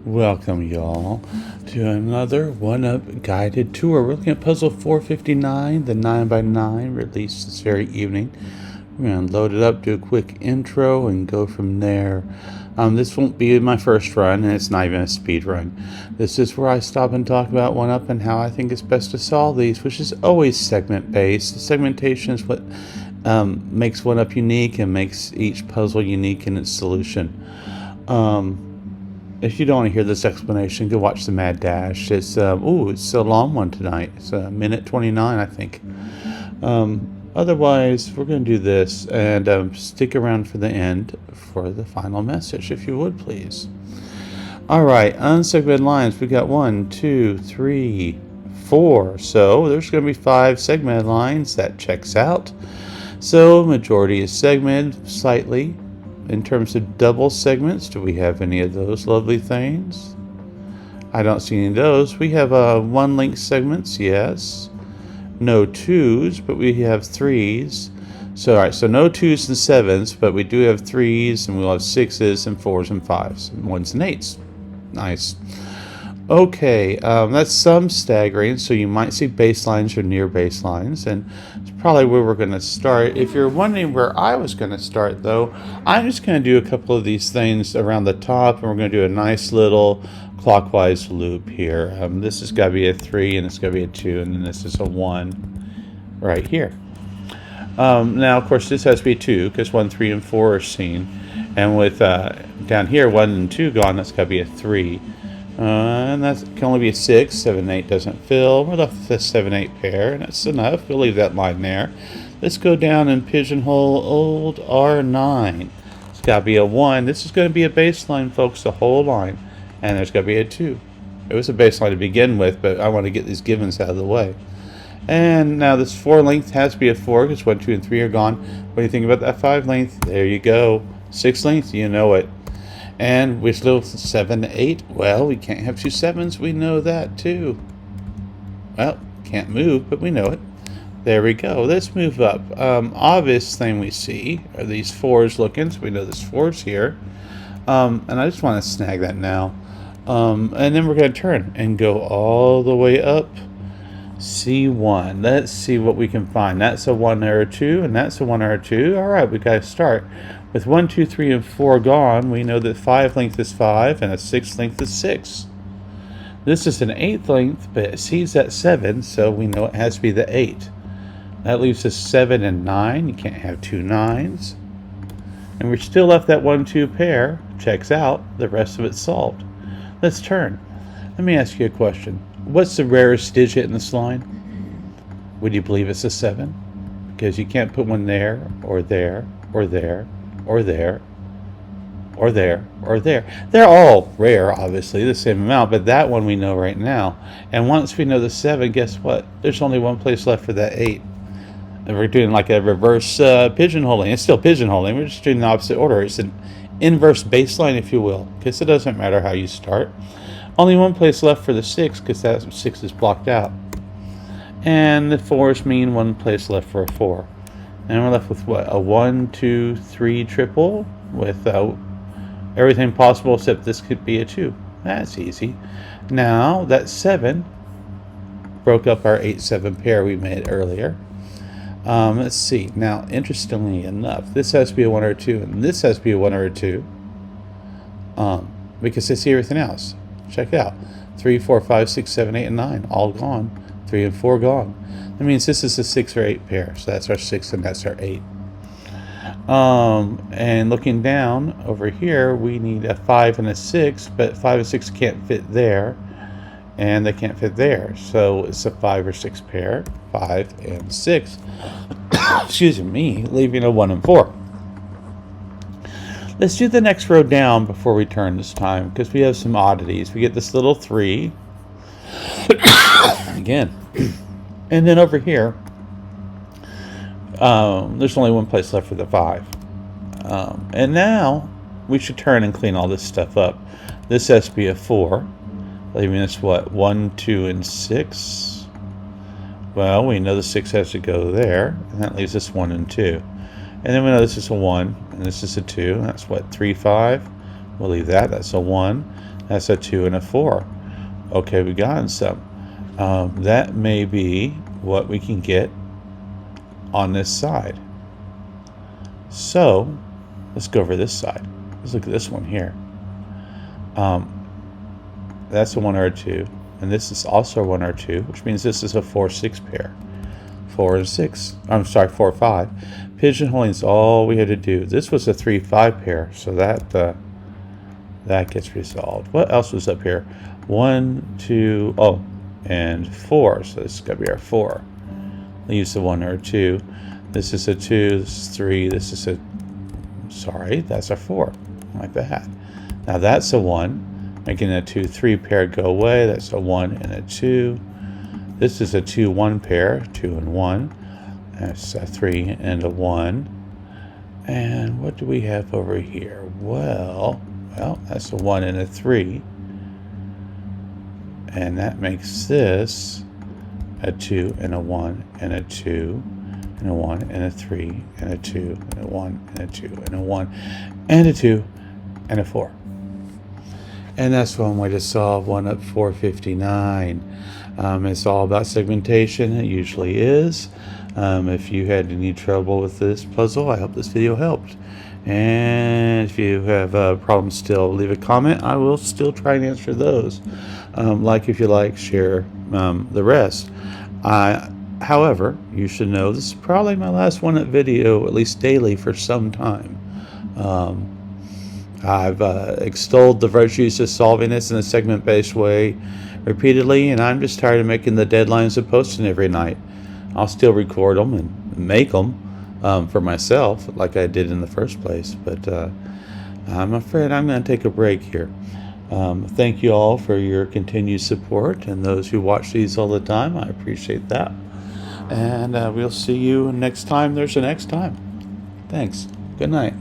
Welcome, y'all, to another one-up guided tour. We're looking at puzzle 459, the 9x9, released this very evening. We're going to load it up, do a quick intro, and go from there. This won't be my first run, and it's not even a speed run. This is where I stop and talk about one-up and how I think it's best to solve these, which is always segment-based. The segmentation is what makes one-up unique and makes each puzzle unique in its solution. If you don't want to hear this explanation, go watch the Mad Dash. It's it's a long one tonight. It's a minute 29, I think. Otherwise, we're going to do this and stick around for the end for the final message, if you would, please. All right, unsegmented lines. We got 1, 2, 3, 4. So there's going to be 5 segmented lines. That checks out. So majority is segmented slightly. In terms of double segments, do we have any of those lovely things? I don't see any of those. We have one link segments, yes. No 2s, but we have 3s. So, all right, so no 2s and 7s, but we do have 3s, and we'll have 6s and 4s and 5s, and 1s and 8s. Nice. Okay, that's some staggering, so you might see baselines or near baselines, and it's probably where we're going to start. If you're wondering where I was going to start, though, I'm just going to do a couple of these things around the top, and we're going to do a nice little clockwise loop here. This has got to be a 3, and it's got to be a 2, and then this is a 1 right here. Now, of course, this has to be 2, because 1, 3, and 4 are seen, and with down here, 1 and 2 gone, that's got to be a 3. And that can only be a 6. 7, 8 doesn't fill. We're left with a 7, 8 pair, and that's enough. We'll leave that line there. Let's go down and pigeonhole old R9. It's got to be a 1. This is going to be a baseline, folks, the whole line. And there's got to be a 2. It was a baseline to begin with, but I want to get these givens out of the way. And now this 4 length has to be a 4 because 1, 2, and 3 are gone. What do you think about that 5 length? There you go. 6 length, you know it. And we're still 7, 8. Well, we can't have 2 7s. We know that too. Well, can't move, but we know it. There we go. Let's move up. Obvious thing we see are these 4s looking, so we know there's 4s here. And I just want to snag that now. And then we're going to turn and go all the way up. C1. Let's see what we can find. That's a 1 or a 2, and that's a 1 or a 2. All right, we got to start. With 1, 2, 3, and 4 gone, we know that 5 length is 5 and a 6 length is 6. This is an 8th length, but it sees that 7, so we know it has to be the 8. That leaves us 7 and 9. You can't have 2 9s. And we're still left that 1, 2 pair. Checks out. The rest of it's solved. Let's turn. Let me ask you a question. What's the rarest digit in this line? Would you believe it's a 7? Because you can't put one there, or there, or there, or there, or there, or there. They're all rare, obviously, the same amount, but that one we know right now. And once we know the 7, guess what? There's only one place left for that 8. And we're doing like a reverse pigeonholing. It's still pigeonholing. We're just doing the opposite order. It's an inverse baseline, if you will, because it doesn't matter how you start. Only one place left for the 6, because that 6 is blocked out. And the 4s mean one place left for a 4. And we're left with what? A 1, 2, 3 triple with everything possible except this could be a 2. That's easy. Now that 7 broke up our 8, 7 pair we made earlier. Let's see. Now, interestingly enough, this has to be a 1 or a 2, and this has to be a 1 or a 2. Because I see everything else. Check it out. 3, 4, 5, 6, 7, 8, and 9 all gone. 3 and 4 gone. That means this is a 6 or 8 pair. So that's our 6 and that's our 8. And looking down over here, we need a 5 and a 6, but 5 and 6 can't fit there. And they can't fit there. So it's a 5 or 6 pair. 5 and 6. Excuse me, leaving a 1 and 4. Let's do the next row down before we turn this time, because we have some oddities. We get this little 3. Again. And then over here, there's only one place left for the 5. And now we should turn and clean all this stuff up. This has to be a 4, leaving us what? 1, 2, and 6. Well, we know the 6 has to go there, and that leaves us 1 and 2. And then we know this is a 1, and this is a 2. That's what? 3, 5. We'll leave that. That's a 1. That's a 2 and a 4. Okay, we've gotten some. That may be what we can get on this side. So let's go over this side. Let's look at this one here. That's a 1 or a 2, and this is also a 1 or 2, which means this is a 4-6 pair. 4 and 6. I'm sorry, 4 5. Pigeonholing is all we had to do. This was a 3-5 pair, so that gets resolved. What else was up here? 1, 2, oh, and 4. So this is gonna be our 4. We'll use the 1 or a 2. This is a 2. This is 3. This is a. Sorry, that's a 4. Like that. Now that's a 1, making a 2-3 pair go away. That's a 1 and a 2. This is a 2-1 pair, 2 and 1. That's a 3 and a 1. And what do we have over here? Well, that's a 1 and a 3. And that makes this a 2 and a 1 and a 2 and a 1 and a 3 and a 2 and a 1 and a 2 and a 1 and a 2 and a 4. And that's one way to solve 1 up 459. It's all about segmentation. It usually is. If you had any trouble with this puzzle, I hope this video helped. And if you have problems still, leave a comment. I will still try and answer those. Like if you like, share the rest. However, you should know this is probably my last one-up video, at least daily, for some time. I've extolled the virtues of solving this in a segment-based way repeatedly, and I'm just tired of making the deadlines of posting every night. I'll still record them and make them for myself, like I did in the first place, but I'm afraid I'm going to take a break here. Thank you all for your continued support, and those who watch these all the time, I appreciate that. And we'll see you next time there's a next time. Thanks. Good night.